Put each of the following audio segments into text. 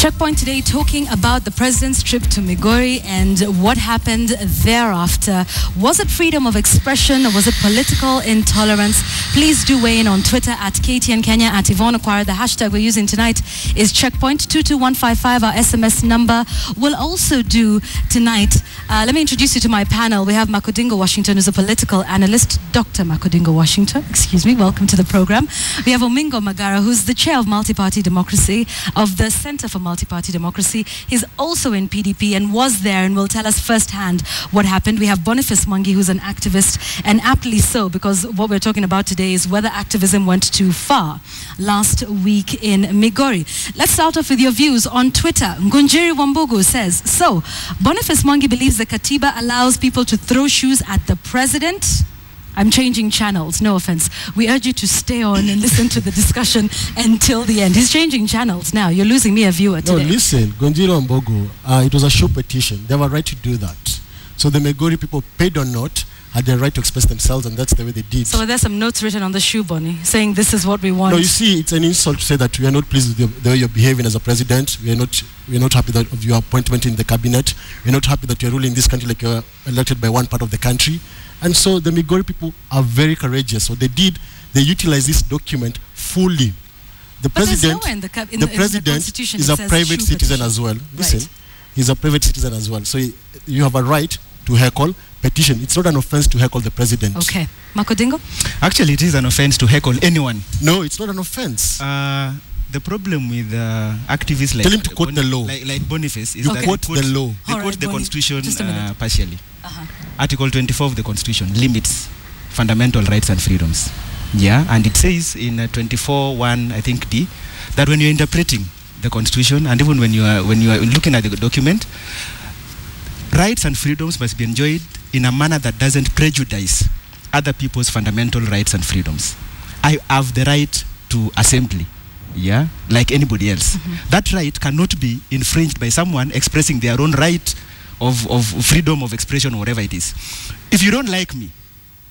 Checkpoint today talking about the president's trip to Migori and what happened thereafter. Was it freedom of expression or was it political intolerance? Please do weigh in on Twitter at KTN Kenya, at Yvonne Okwara. The hashtag we're using tonight is Checkpoint 22155. Our SMS number will also do tonight. Let me introduce you to my panel. We have Makodingo Washington, who's a political analyst. Dr. Makodingo Washington, excuse me, welcome to the program. We have Omingo Magara, who's the chair of Multi-Party Democracy, of the Center for Multi-Party Democracy. He's also in PDP and was there and will tell us firsthand what happened. We have Boniface Mwangi, who's an activist, and aptly so, because what we're talking about today is whether activism went too far last week in Migori. Let's start off with your views on Twitter. Ngunjiri Wambugu says, so Boniface Mwangi believes the Katiba allows people to throw shoes at the president. I'm changing channels, no offense. We urge you to stay on and listen to the discussion until the end. He's changing channels now. You're losing me a viewer today. No, listen, Gonjiro Mbogo, it was a shoe petition. They have a right to do that. So the Migori people, paid or not, had the right to express themselves, and that's the way they did. So there's some notes written on the shoe, Bonnie, saying this is what we want. No, you see, it's an insult to say that we are not pleased with the way you're behaving as a president. We are not happy of your appointment in the cabinet. We're not happy that you're ruling this country like you're elected by one part of the country. And so the Migori people are very courageous. So they utilized this document fully. The president, the president is a private citizen as well. Listen, he's a private citizen as well. So you have a right to heckle petition. It's not an offense to heckle the president. Okay. Makodingo? Actually, it is an offense to heckle anyone. No, it's not an offense. The problem with activists like... Tell him to quote the law. Like Boniface is that they quote the law. They quote the Constitution partially. Article 24 of the Constitution limits fundamental rights and freedoms. Yeah, and it says in 24(1), I think D, that when you're interpreting the Constitution and even when you are looking at the document, rights and freedoms must be enjoyed in a manner that doesn't prejudice other people's fundamental rights and freedoms. I have the right to assembly, yeah, like anybody else. That right cannot be infringed by someone expressing their own right of freedom of expression or whatever it is. If you don't like me,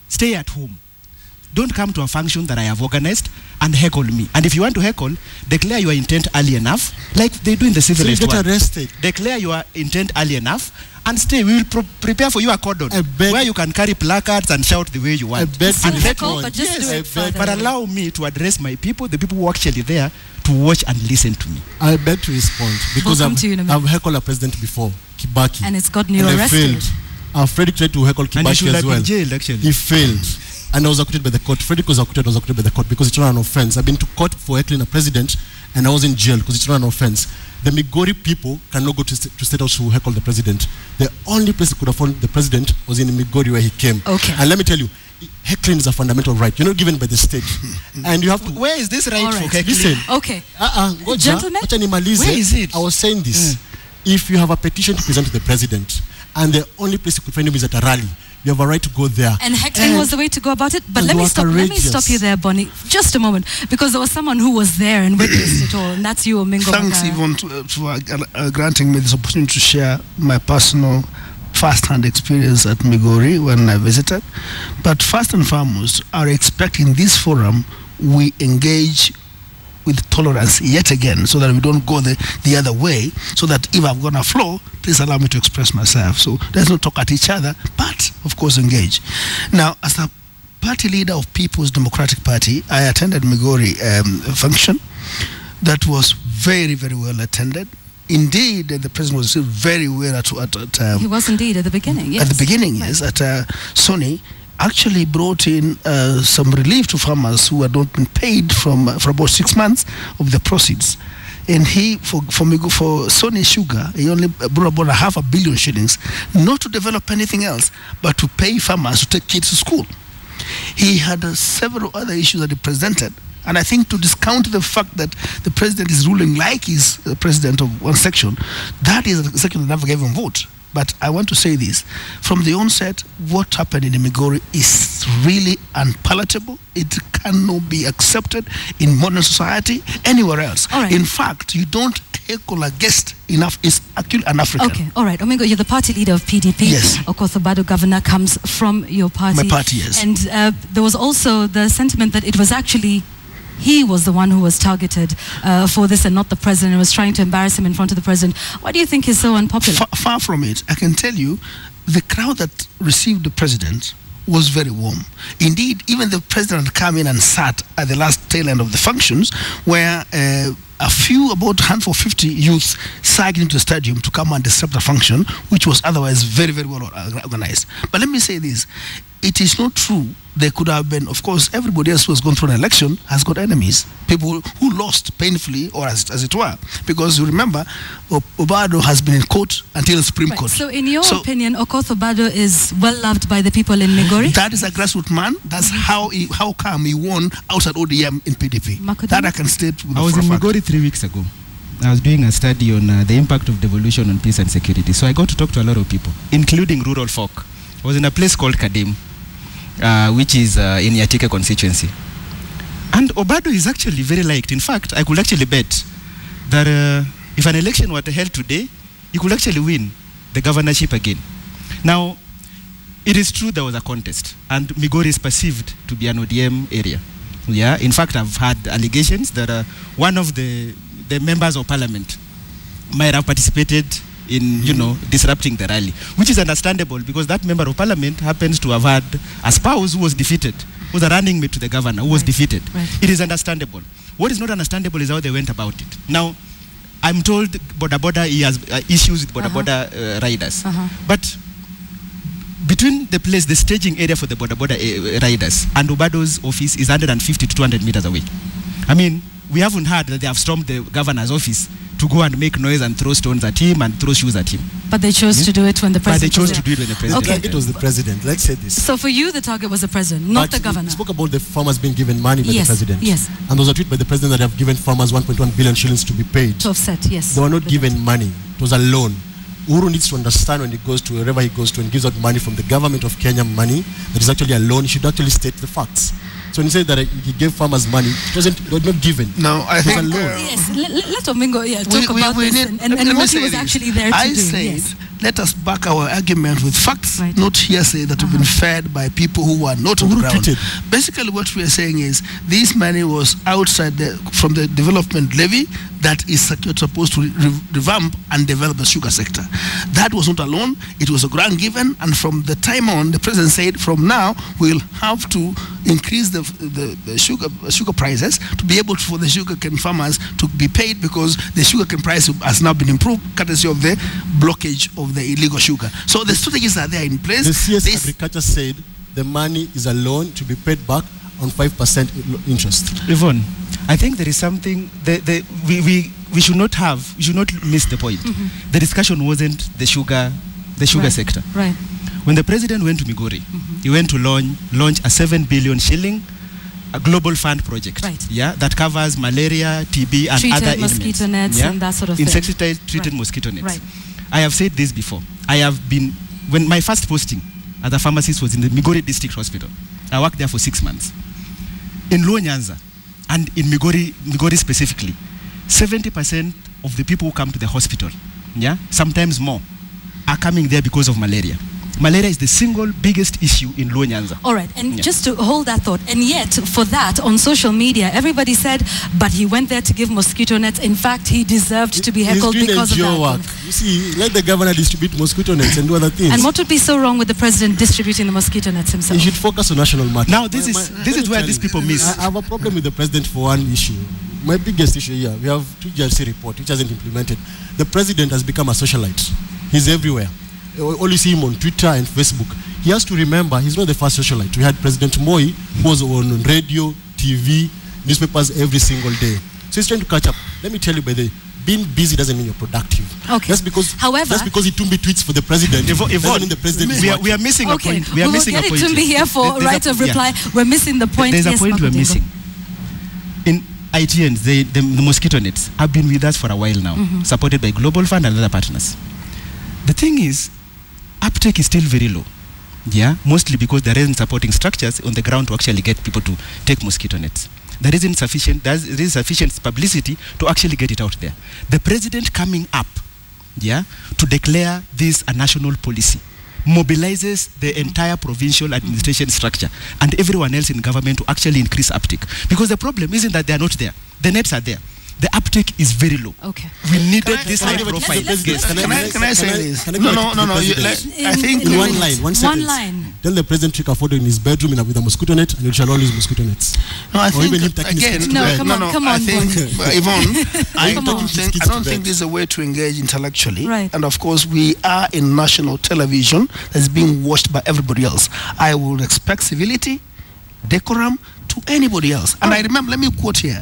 stay at home. Don't come to a function that I have organized and heckle me. And if you want to heckle, declare your intent early enough, like they do in the civilized world. So you get arrested. Declare your intent early enough and stay. We will prepare for you a cordon where you can carry placards and shout the way you want. And heckle, but just do it further. But allow me to address my people, the people who are actually there, to watch and listen to me. I beg to respond because I've heckled a president before, Kibaki. And it's gotten you arrested. Frederick tried to heckle Kibaki as well. Jailed, actually. He failed. And I was acquitted by the court. Frederick was acquitted by the court because it's not an offense. I've been to court for heckling a president and I was in jail because it's not an offense. The Migori people cannot go to State House to heckle the president. The only place they could have found the president was in Migori where he came. Okay. And let me tell you, heckling is a fundamental right. You're not given by the state. And you have to... Where is this right for heckling? Listen. Okay. Gentlemen? Where is it? I was saying this. If you have a petition to present to the president and the only place you could find him is at a rally, you have a right to go there. And heckling was the way to go about it. But let me stop you there, Bonnie. Just a moment. Because there was someone who was there and witnessed it all. And that's you, Omingo Magara. Thanks, Yvonne, for granting me this opportunity to share my personal first-hand experience at Migori when I visited. But first and foremost, I expect in this forum we engage with tolerance yet again, so that we don't go the other way, so that if I've got a flaw, please allow me to express myself. So let's not talk at each other, but of course engage. Now, as a party leader of People's Democratic Party, I attended Migori function that was very, very well attended. Indeed, the president was still very well at he was indeed at the beginning, yes. At the beginning, yes. At Sony, actually brought in some relief to farmers who had not been paid for about 6 months of the proceeds. And he, for Sony Sugar, he only brought about 500 million shillings, not to develop anything else, but to pay farmers to take kids to school. He had several other issues that he presented. And I think to discount the fact that the president is ruling like he's president of one section, that is a section that never gave him vote. But I want to say this. From the onset, what happened in Migori is really unpalatable. It cannot be accepted in modern society anywhere else. Right. In fact, you don't heckle a guest enough. It's actually an African. Okay, all right. Omingo, you're the party leader of PDP. Yes. Okothobado governor comes from your party. My party, yes. And there was also the sentiment that it was actually he was the one who was targeted for this and not the president, and was trying to embarrass him in front of the president. Why do you think he's so unpopular? Far from it. I can tell you, the crowd that received the president was very warm. Indeed, even the president had come in and sat at the last tail end of the functions, where a few, about 150 youths sagged into the stadium to come and disrupt the function, which was otherwise very, very well organized. But let me say this. It is not true. There could have been, of course, everybody else who has gone through an election has got enemies. People who lost painfully, or as it were. Because you remember, Obado has been in court until the Supreme Court. So in your opinion, Okoth Obado is well loved by the people in Migori? That is a grassroots man. That's how come he won outside ODM in PDP. Makodingo? That I can state with I was in Migori 3 weeks ago. I was doing a study on the impact of devolution on peace and security. So I got to talk to a lot of people, including rural folk. I was in a place called Kadim, which is in Yatike constituency. And Obado is actually very liked. In fact, I could actually bet that if an election were held today, he could actually win the governorship again. Now, it is true there was a contest, and Migori is perceived to be an ODM area. Yeah, in fact, I've had allegations that one of the members of parliament might have participated in, disrupting the rally, which is understandable because that member of parliament happens to have had a spouse who was defeated, who was a running mate to the governor, who was defeated. Right. It is understandable. What is not understandable is how they went about it. Now, I'm told Boda he has issues with Boda riders, but between the place, the staging area for the Boda riders and Obado's office is 150 to 200 meters away. I mean, we haven't heard that they have stormed the governor's office to go and make noise and throw stones at him and throw shoes at him. But they chose to do it when the president was there. The president. Okay. The target was the president. Let's say this. So for you, the target was the president, not the governor. You spoke about the farmers being given money by the president. Yes. And there was a tweet by the president that have given farmers 1.1 billion shillings to be paid. To offset, yes. They were not given money. It was a loan. Uhuru needs to understand when he goes to wherever he goes to and gives out money from the government of Kenya, money that is actually a loan, he should actually state the facts. So when he said that he gave farmers money, it was not given. No, I think yes, let Omingo talk about this and what he was actually there to do. I said, let us back our argument with facts, not hearsay that have been fed by people who are not on the ground. Basically, what we are saying is this money was outside from the development levy that is supposed to revamp and develop the sugar sector. That was not a loan, it was a grant given, and from the time on, the president said, from now, we'll have to increase the sugar prices to be able for the sugarcane farmers to be paid because the sugarcane price has now been improved courtesy of the blockage of the illegal sugar. So the strategies are there in place. The CS Agriculture said the money is a loan to be paid back on 5% interest. Yvonne, I think there is something we should not miss the point. The discussion wasn't the sugar sector. Right. When the president went to Migori, he went to launch a 7 billion shilling a global fund project, that covers malaria, TB, and treated other ailments. Mosquito nets and that sort of thing. Insecticide-treated mosquito nets. I have said this before. When my first posting as a pharmacist was in the Migori District Hospital. I worked there for 6 months. In Luo Nyanza, and in Migori specifically, 70% of the people who come to the hospital, sometimes more, are coming there because of malaria. Malaria is the single biggest issue in Luo Nyanza. All right, and just to hold that thought, and yet for that on social media, everybody said, but he went there to give mosquito nets. In fact, he deserved to be heckled because of that. Work. You see, let the governor distribute mosquito nets and do other things. And what would be so wrong with the president distributing the mosquito nets himself? He should focus on national matters. Now, this is where these people miss. I have a problem with the president for one issue. My biggest issue here, we have 2 GRC report, which hasn't implemented. The president has become a socialite. He's everywhere. All you see him on Twitter and Facebook. He has to remember he's not the first socialite. We had President Moi, who was on radio, TV, newspapers every single day. So he's trying to catch up. Let me tell you, by the way, being busy doesn't mean you're productive. Okay. That's because he Tumbi tweets for the president. Yvonne, the president we are missing a point. We will get Tumbi here for right of reply. We're missing the point. There's a point we're missing. In ITNs, the mosquito nets have been with us for a while now, supported by Global Fund and other partners. The thing is, uptake is still very low, mostly because there isn't supporting structures on the ground to actually get people to take mosquito nets. There isn't sufficient publicity to actually get it out there. The president coming up, to declare this a national policy mobilizes the entire provincial administration structure and everyone else in government to actually increase uptake. Because the problem isn't that they are not there. The nets are there. The uptake is very low. Okay. We needed this high profile. Can I say this? No. I think in one line, one sentence. One line. Tell the president to take a photo in his bedroom with a mosquito net, and you shall all use mosquito nets. No, I think again. No, come on. I think Yvonne, I don't think this is a way to engage intellectually. Right. And of course, we are in national television that's being watched by everybody else. I will expect civility, decorum to anybody else. And I remember, let me quote here.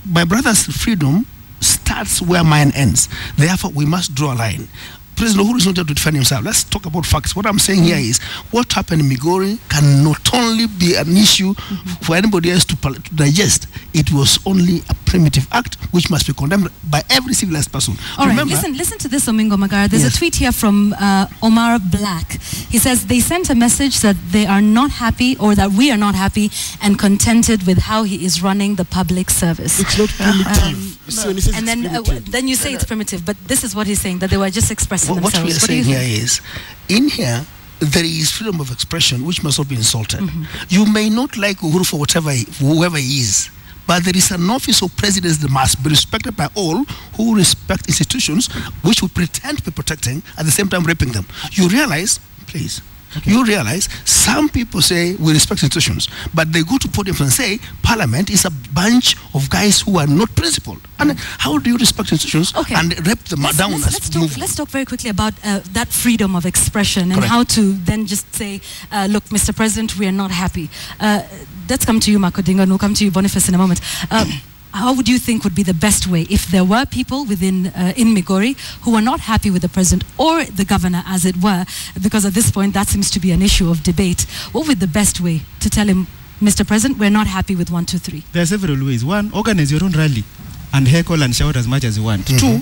My brother's freedom starts where mine ends. Therefore, we must draw a line. President Uhuru is not there to defend himself. Let's talk about facts. What I'm saying here is what happened in Migori can not only be an issue for anybody else to digest. It was only a primitive act which must be condemned by every civilized person. All right, listen to this, Omingo Magara. There's a tweet here from Omar Black. He says they sent a message that they are not happy, or that we are not happy and contented with how he is running the public service. It's not primitive. And then you say it's primitive, but this is what he's saying, that they were just expressing themselves. What we are saying here is, in here, there is freedom of expression which must not be insulted. You may not like Uhuru for whoever he is, but there is an office of presidency that must be respected by all who respect institutions which we pretend to be protecting, at the same time raping them. You realize, please, you realize some people say we respect institutions, but they go to podiums and say Parliament is a bunch of guys who are not principled. And how do you respect institutions and rip them down? Let's talk very quickly about that freedom of expression and how to then just say, look, Mr. President, we are not happy. Let's come to you, Makodingo, and we'll come to you, Boniface, in a moment. How would you think would be the best way if there were people within in Migori who are not happy with the president or the governor, as it were, because at this point that seems to be an issue of debate? What would be the best way to tell him, Mr. President, we're not happy with 1, 2, 3? There are several ways. One, organize your own rally and heckle and shout as much as you want. Two,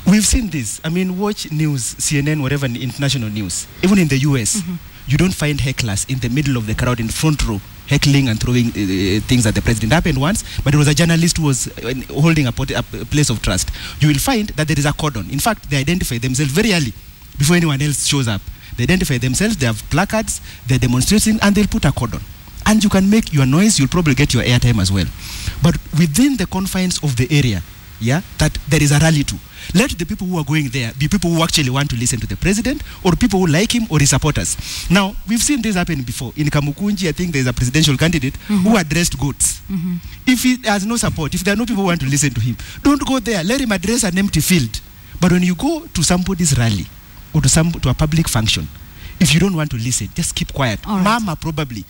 we've seen this. I mean, watch news, CNN, whatever, international news. Even in the US, you don't find hecklers in the middle of the crowd in front row heckling and throwing things at the president. It happened once, but it was a journalist who was holding a place of trust. You will find that there is a cordon. In fact, they identify themselves very early before anyone else shows up. They identify themselves, they have placards, they're demonstrating, and they'll put a cordon. And you can make your noise, you'll probably get your airtime as well. But within the confines of the area, that there is a rally to. Let the people who are going there be people who actually want to listen to the president, or people who like him or his supporters. Now, we've seen this happen before. In Kamukunji, I think there's a presidential candidate who addressed goats. If he has no support, if there are no people who want to listen to him, don't go there. Let him address an empty field. But when you go to somebody's rally or to a public function, if you don't want to listen, just keep quiet. Mama, probably.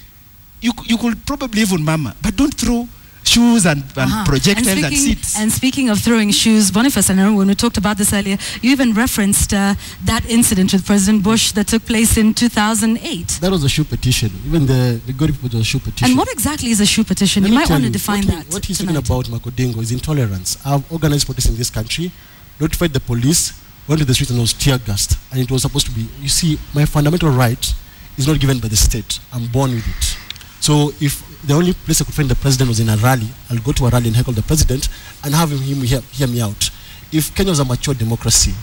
You could probably even mama, but don't throw shoes and projectiles and seats. And speaking of throwing shoes, Boniface, I know when we talked about this earlier, you even referenced that incident with President Bush that took place in 2008. That was a shoe petition. Even the Migori people was a shoe petition. And what exactly is a shoe petition? You might want to define that. What he's talking about, Makodingo, is intolerance. I've organized protests in this country, notified the police, went to the streets and was tear gassed. And it was supposed to be, you see, my fundamental right is not given by the state. I'm born with it. So if the only place I could find the president was in a rally, I'll go to a rally and heckle the president and have him hear me out. If Kenya was a mature democracy,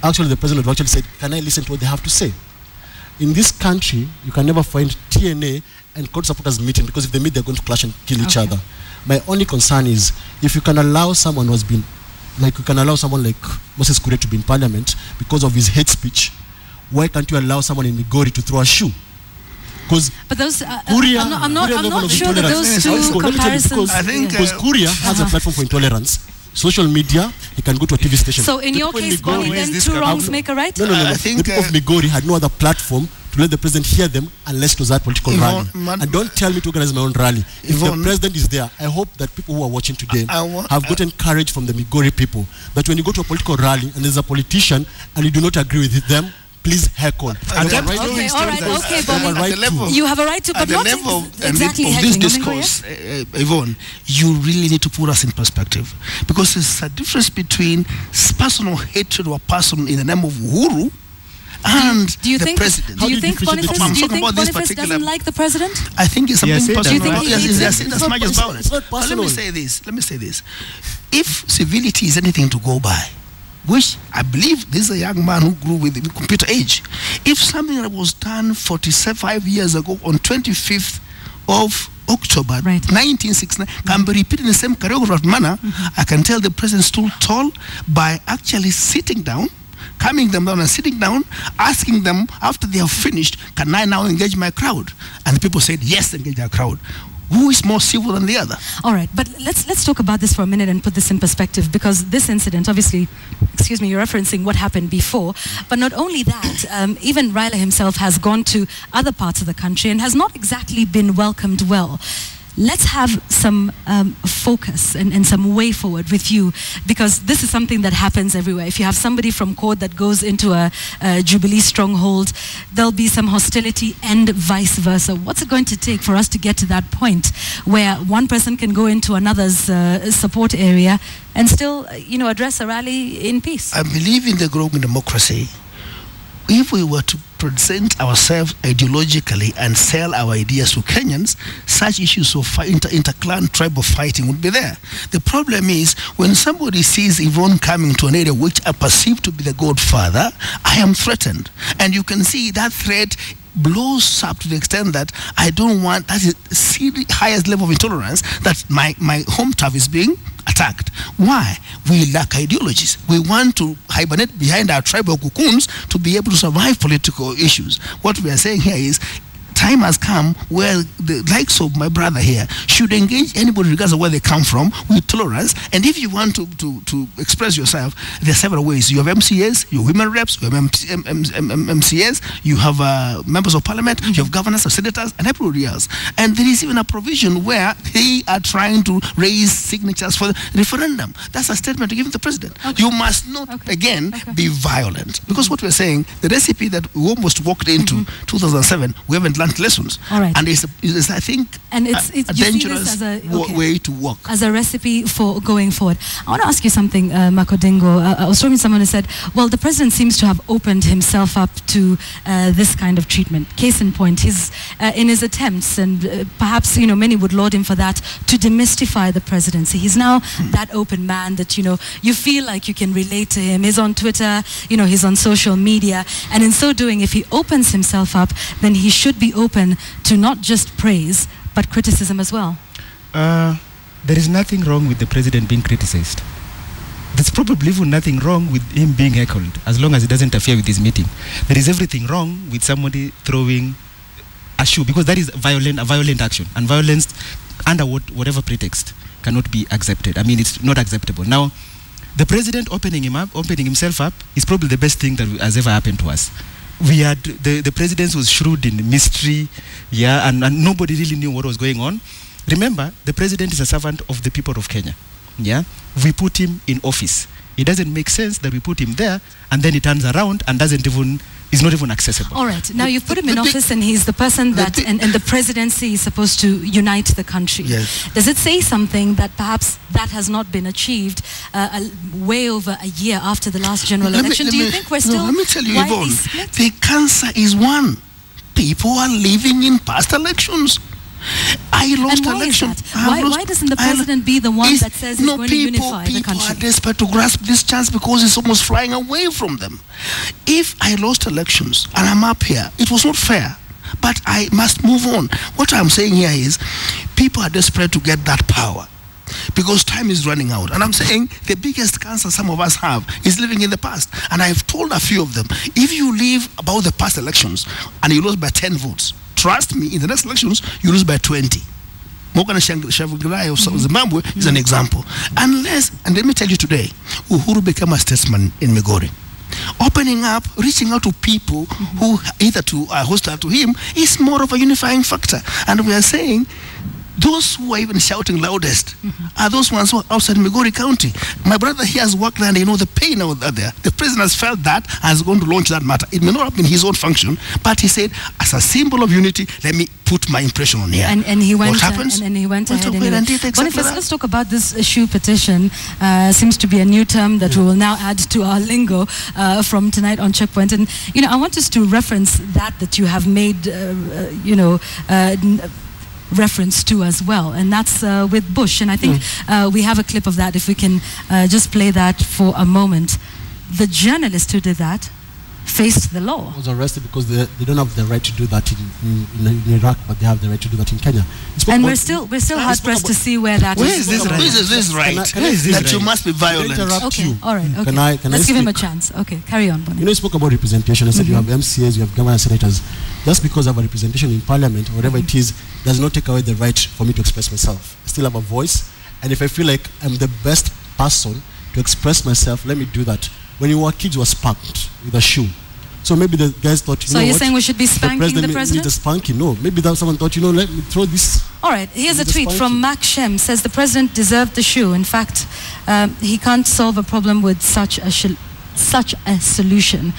actually the president would actually say, can I listen to what they have to say? In this country, you can never find TNA and court supporters meeting, because if they meet, they're going to clash and kill each other. My only concern is, if you can allow someone who has been, like you can allow someone like Moses Kure to be in parliament because of his hate speech, why can't you allow someone in Migori to throw a shoe? But those, I'm not sure that those two comparisons. I think because Kuria has a platform for intolerance. Social media, he can go to a TV station. So in your case, Bonnie, then two wrongs make a right? No. I think the people of Migori had no other platform to let the president hear them unless it was that political rally. And don't tell me to organize my own rally. If the president is there, I hope that people who are watching today have gotten courage from the Migori people, that when you go to a political rally and there's a politician and you do not agree with them, please heckle. Okay, Bonnie. You have a right to, but not exactly of this discourse, Yvonne, you really need to put us in perspective, because there's a difference between personal hatred of a person in the name of Uhuru and the president. Do you think Boniface doesn't like the president? I think it's something personal. Do you think as much about it. But let me say this. If civility is anything to go by, which I believe this is a young man who grew with the computer age. If something that was done 45 years ago on 25th of October 1969 can be repeated in the same choreographed manner, I can tell the president stood tall by actually sitting down, calming them down and sitting down, asking them after they have finished, can I now engage my crowd? And the people said, yes, engage our crowd. Who is more civil than the other? All right, but let's talk about this for a minute and put this in perspective, because this incident, obviously, excuse me, you're referencing what happened before, but not only that, even Raila himself has gone to other parts of the country and has not exactly been welcomed well. Let's have some focus and some way forward with you, because this is something that happens everywhere. If you have somebody from court that goes into a Jubilee stronghold, there'll be some hostility and vice versa. What's it going to take for us to get to that point where one person can go into another's support area and still, address a rally in peace? I believe in the growing democracy. If we were to present ourselves ideologically and sell our ideas to Kenyans, such issues of inter-clan tribal fighting would be there. The problem is when somebody sees Yvonne coming to an area which I perceive to be the godfather, I am threatened. And you can see that threat blows up to the extent that I don't want, that is the highest level of intolerance, that my home turf is being attacked. Why? We lack ideologies. We want to hibernate behind our tribal cocoons to be able to survive political issues. What we are saying here is time has come where the likes of my brother here should engage anybody regardless of where they come from with tolerance. And if you want to express yourself, there are several ways. You have MCAs, you have women reps, you have MCAs, you have members of parliament, you have governors or senators, and everybody else. And there is even a provision where they are trying to raise signatures for the referendum. That's a statement to give the president. Okay. You must not, again, be violent. Because what we're saying, the recipe that we almost walked into 2007, we haven't learned lessons. All right. And it's I think, and it's a dangerous way to work. As a recipe for going forward. I want to ask you something, Makodingo. I was talking to someone who said, well, the president seems to have opened himself up to this kind of treatment. Case in point, in his attempts, and perhaps, many would laud him for that, to demystify the presidency. He's now that open man that, you feel like you can relate to him. He's on Twitter, he's on social media. And in so doing, if he opens himself up, then he should be open to not just praise but criticism as well. There is nothing wrong with the president being criticized. There's probably even nothing wrong with him being heckled, as long as it doesn't interfere with his meeting. There is everything wrong with somebody throwing a shoe, because that is a violent action, and violence under whatever pretext cannot be accepted. I mean, it's not acceptable. Now, the president opening himself up is probably the best thing that has ever happened to us. We had the president was shrewd in mystery, and nobody really knew what was going on. Remember, the president is a servant of the people of Kenya. We put him in office. It doesn't make sense that we put him there and then he turns around and is not even accessible. All right. Now you've put him in office and he's the person that, and the presidency is supposed to unite the country. Yes. Does it say something that perhaps that has not been achieved way over a year after the last general election? Do you think we're still... let me tell you, Yvonne, the cancer is one. People are living in past elections. I lost elections. Why doesn't the president be the one that says he's going to unify the country? People are desperate to grasp this chance because it's almost flying away from them. If I lost elections and I'm up here, it was not fair. But I must move on. What I'm saying here is people are desperate to get that power because time is running out. And I'm saying the biggest cancer some of us have is living in the past. And I've told a few of them, if you live about the past elections and you lost by 10 votes, trust me, in the next elections, you lose by 20. Morgan Tsvangirai of Zimbabwe is an example. And let me tell you today, Uhuru became a statesman in Migori. Opening up, reaching out to people who either are hostile to him is more of a unifying factor. And we are saying, those who are even shouting loudest are those ones who are outside Migori County. My brother here has worked there and the pain out there. The president has felt that and is going to launch that matter. It may not have been his own function, but he said, as a symbol of unity, let me put my impression on here. And he went, what happens? And he went ahead anyway. Boniface, let's talk about this issue petition. Seems to be a new term that we will now add to our lingo from tonight on Checkpoint. And, I want us to reference that you have made, reference to as well, and that's with Bush. And I think we have a clip of that, if we can just play that for a moment. the journalist who did that faced the law. Was arrested because they don't have the right to do that in Iraq, but they have the right to do that in Kenya. And we're still hard pressed to see where that is. Where is this right? That you must be violent. Okay, all right. Okay. Can Let's I give him a chance. Okay, carry on, Bonnie. You spoke about representation. I said you have MCAs, you have governor senators. Just because I have a representation in parliament or whatever it is, does not take away the right for me to express myself. I still have a voice, and if I feel like I'm the best person to express myself, let me do that. When you were kids, you were spanked with a shoe. So maybe the guys thought, so you're saying we should be spanking the president? Need spanking. No, maybe someone thought, let me throw this. All right, here's a tweet from Mac Shem. Says the president deserved the shoe. In fact, he can't solve a problem with such a solution.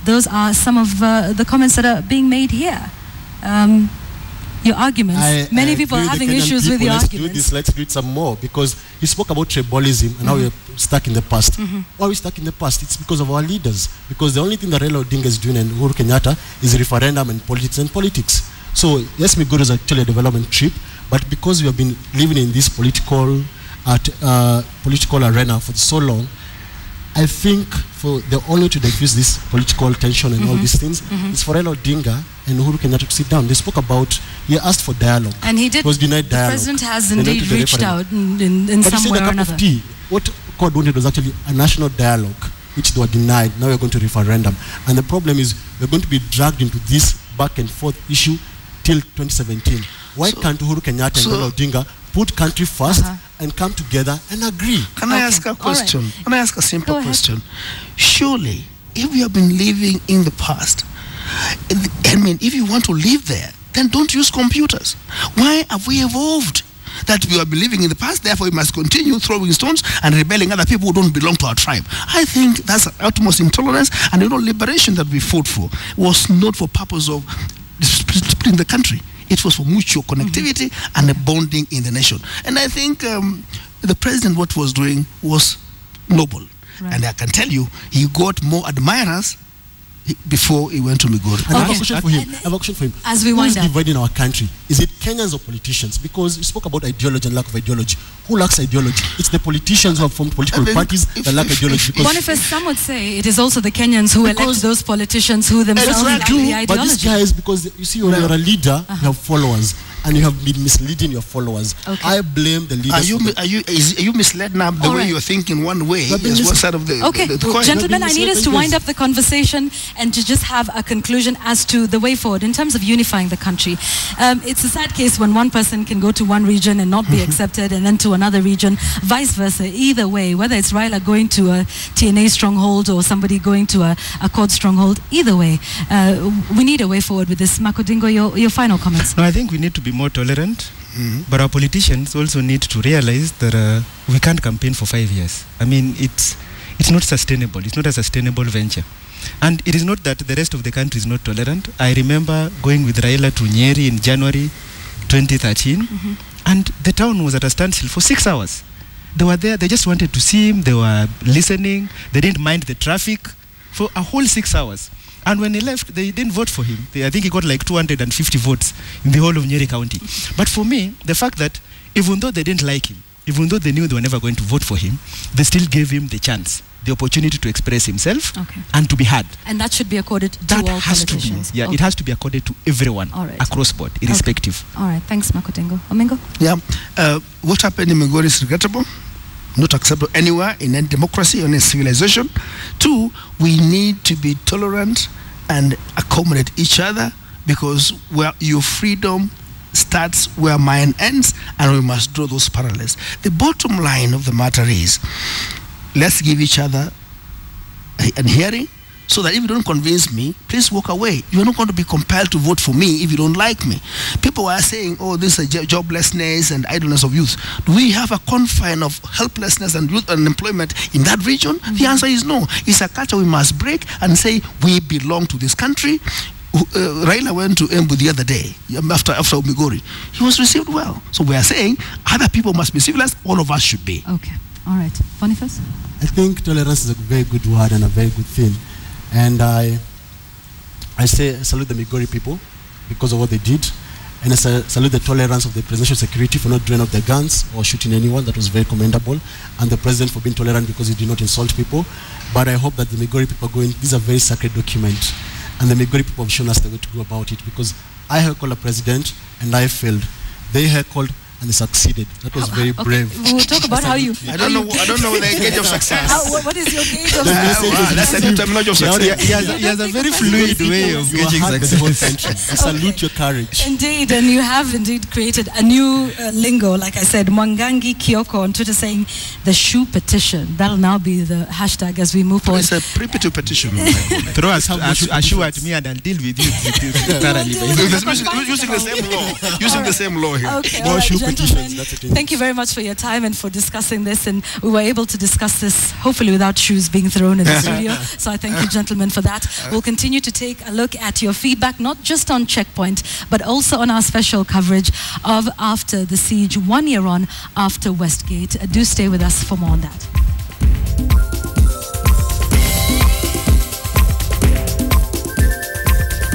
Those are some of the comments that are being made here. Your arguments. Many people are having issues with your arguments. Let's do it some more, because he spoke about tribalism and how we're stuck in the past. Why are we stuck in the past? It's because of our leaders. Because the only thing that Raila Odinga is doing and Uhuru Kenyatta is referendum and politics. So yes, Migori is actually a development trip, but because we have been living in this political arena for so long, I think for the only way to diffuse this political tension and all these things is for Raila Odinga and Uhuru Kenyatta to sit down. They spoke about, he asked for dialogue. And he did. Was denied dialogue. The president has indeed reached out in some way or another. What God wanted was actually a national dialogue, which they were denied. Now we're going to referendum. And the problem is we're going to be dragged into this back and forth issue till 2017. Why can't Uhuru Kenyatta and Raila Odinga put country first and come together and agree? Can I ask a question? Right. Can I ask a simple question? Surely, if we have been living in the past, if you want to live there, then don't use computers. Why have we evolved? That we are living in the past, therefore we must continue throwing stones and rebelling other people who don't belong to our tribe. I think that's utmost intolerance, and liberation that we fought for was not for purpose of splitting the country. It was for mutual connectivity and a bonding in the nation. And I think the president, what was doing was noble. Right. And I can tell you, he got more admirers before he went to Migori. And I have a question for him. As we wind up, who is dividing our country? Is it Kenyans or politicians? Because you spoke about ideology and lack of ideology. Who lacks ideology? It's the politicians who have formed political parties that lack ideology. Boniface, some would say it is also the Kenyans who elect those politicians who themselves lack the ideology. But these guys, because you see, when you're a leader, you have followers. And you have been misleading your followers. Okay. I blame the leaders. Are you misled now? The way you're thinking one way is one side of the coin. Gentlemen, I need us to wind up the conversation and to just have a conclusion as to the way forward in terms of unifying the country. It's a sad case when one person can go to one region and not be accepted, and then to another region, vice versa. Either way, whether it's Raila going to a TNA stronghold or somebody going to a CORD stronghold, either way, we need a way forward with this. Makodingo, your final comments. No, I think we need to be more tolerant, but our politicians also need to realize that we can't campaign for 5 years. I mean, it's not sustainable. It's not a sustainable venture. And it is not that the rest of the country is not tolerant. I remember going with Raila to Nyeri in January 2013, and the town was at a standstill for 6 hours. They were there, they just wanted to see him, they were listening, they didn't mind the traffic for a whole 6 hours. And when he left, they didn't vote for him. I think he got like 250 votes in the whole of Nyeri County. But for me, the fact that even though they didn't like him, even though they knew they were never going to vote for him, they still gave him the chance, the opportunity to express himself and to be heard. And that should be accorded to all politicians. It has to be accorded to everyone across board, irrespective. All right, thanks, Makodingo. Omingo? Yeah, what happened in Migori is regrettable. Not acceptable anywhere in any democracy or in a civilization. 2, we need to be tolerant and accommodate each other, because where your freedom starts where mine ends, and we must draw those parallels. The bottom line of the matter is, let's give each other a hearing, so that if you don't convince me, please walk away. You're not going to be compelled to vote for me if you don't like me. People are saying, oh, this is joblessness and idleness of youth. Do we have a confine of helplessness and youth unemployment in that region? The answer is no. It's a culture we must break and say, we belong to this country. Raila went to Embu the other day, after Migori. He was received well. So we are saying, other people must be civilized, all of us should be. Okay, all right. Boniface? I think tolerance is a very good word and a very good thing. And I salute the Migori people because of what they did. And I salute the tolerance of the presidential security for not drawing out their guns or shooting anyone. That was very commendable. And the president for being tolerant because he did not insult people. But I hope that the Migori people are going, these are very sacred documents. And the Migori people have shown us the way to go about it, because I heckled a president and I failed. They heckled and they succeeded. That was very brave. We'll talk about how you... I don't know the gauge of success. What is your gauge of success? That's the new terminology of success. He has a very fluid way of gauging success. I salute your courage. Indeed, and you have indeed created a new lingo, like I said. Mwangangi Kioko on Twitter saying the shoe petition. That'll now be the hashtag as we move forward. It's a pre-petition petition. Throw a shoe at me and I'll deal with you thoroughly. Using the same law. Using the same law here. Okay, all right, thank you very much for your time and for discussing this, and we were able to discuss this hopefully without shoes being thrown in the studio, so I thank you gentlemen for that. We'll continue to take a look at your feedback, not just on Checkpoint but also on our special coverage of After the Siege, 1 year on after Westgate. Do stay with us for more on that.